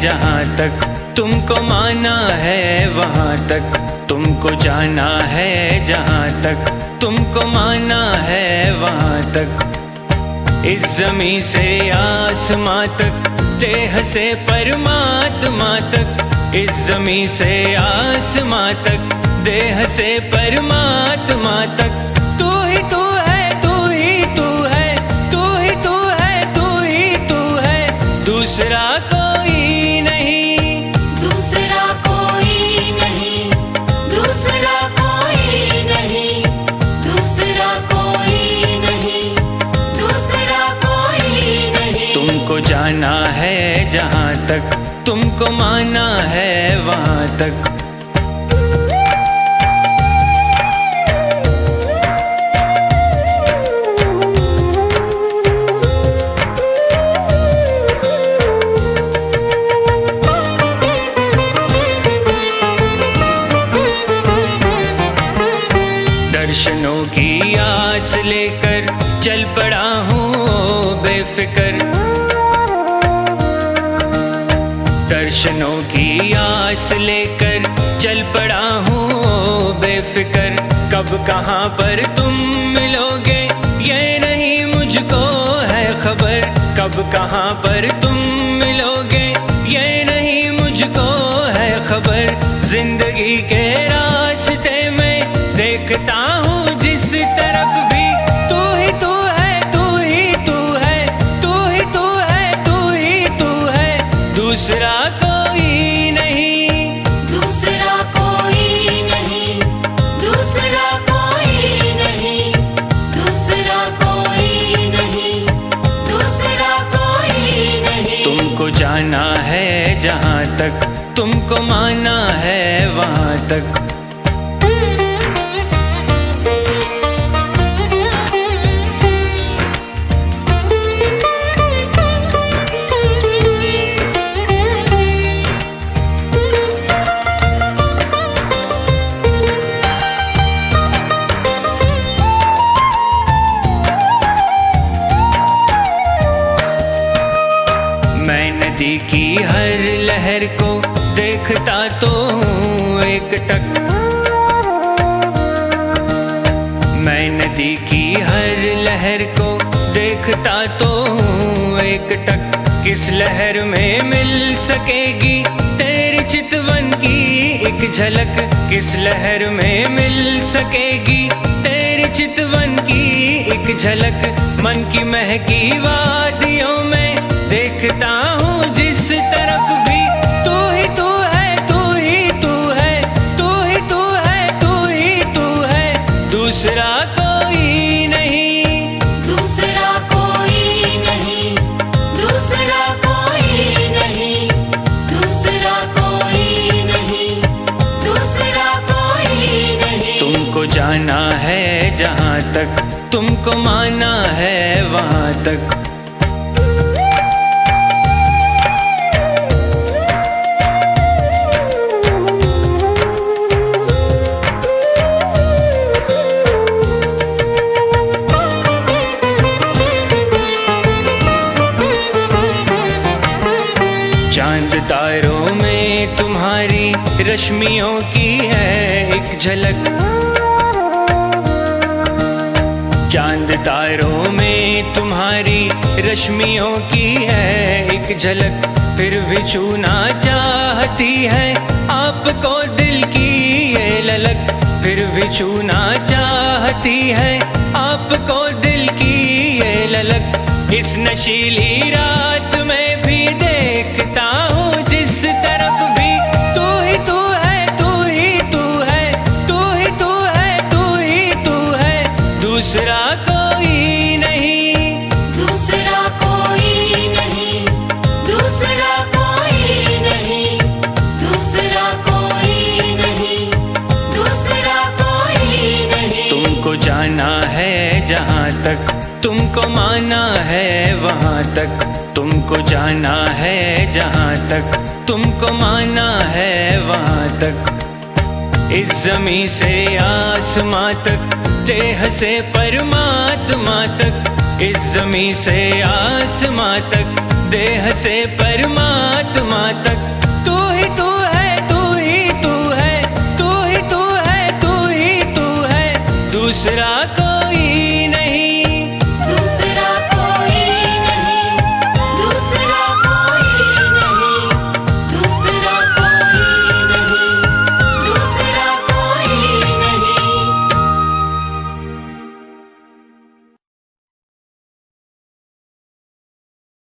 जहाँ तक तुमको माना है वहाँ तक, तुमको जाना है जहाँ तक तुमको माना है वहाँ तक। इस ज़मीं से आसमां तक, देह से परमात्मा तक, इस ज़मीं से आसमां तक, देह से परमात्मा तक। तू ही तू है, तू ही तू है, तू ही तू है, तू ही तू है, दूसरा कोई नहीं, दूसरा कोई नहीं, दूसरा कोई नहीं, दूसरा कोई नहीं, दूसरा कोई नहीं। तुमको जाना है जहाँ तक तुमको माना है वहाँ तक। दर्शनों की आस लेकर चल पड़ा हूँ बेफिक्र, दर्शनों की आस लेकर चल पड़ा हूँ बेफिक्र। कब कहाँ पर तुम मिलोगे ये नहीं मुझको है खबर, कब कहाँ पर तुम मिलोगे ये नहीं मुझको है खबर। जिंदगी के रास्ते में देखता हूँ जिस तरफ भी, तू ही तू है, तू ही तू है, तू ही तू है, तू ही तू है, दूसरा कोई नहीं, दूसरा कोई नहीं, दूसरा कोई नहीं, दूसरा कोई नहीं, दूसरा कोई नहीं। तुमको जाना है जहाँ तक तुमको माना है वहाँ तक। मैं नदी की हर लहर को देखता तो हूँ एक टक, मैं नदी की हर लहर को देखता तो हूँ एक टक। किस लहर में मिल सकेगी तेरी चितवन की एक झलक, किस लहर में मिल सकेगी तेरी चितवन की एक झलक। मन की महकी वादियों में देखता हूँ जिस तरफ भी, तू ही तू है, तू ही तू है, तू ही तू है, तू ही तू है, दूसरा कोई नहीं, दूसरा कोई नहीं, दूसरा कोई नहीं, दूसरा कोई नहीं, दूसरा कोई नहीं। तुमको जाना है जहाँ तक तुमको माना है वहाँ तक। चांद तारों में तुम्हारी रश्मियों की है एक झलक, चांद तारों में तुम्हारी रश्मियों की है एक झलक। फिर भी छूना चाहती है आपको दिल की ये ललक, फिर भी छूना चाहती है आपको दिल की ये ललक। इस नशीली रात में भी देखता हूँ जिस तरफ भी, तू ही तू है, तू ही तू है, तू ही तू है, तू ही तू है, दूसरा कोई नहीं, दूसरा कोई नहीं, दूसरा कोई नहीं, दूसरा कोई नहीं, दूसरा कोई नहीं। तुमको जाना है जहाँ तक तुमको माना है वहाँ तक, तुमको जाना है जहाँ तक तुमको माना है वहाँ तक। इस ज़मीं से आसमां तक, देह से परमात्मा तक, इस ज़मीं से आसमां तक, देह से परमात्मा तक तू ही तू है, तू ही तू है, तू ही तू है, तू ही तू है, दूसरा को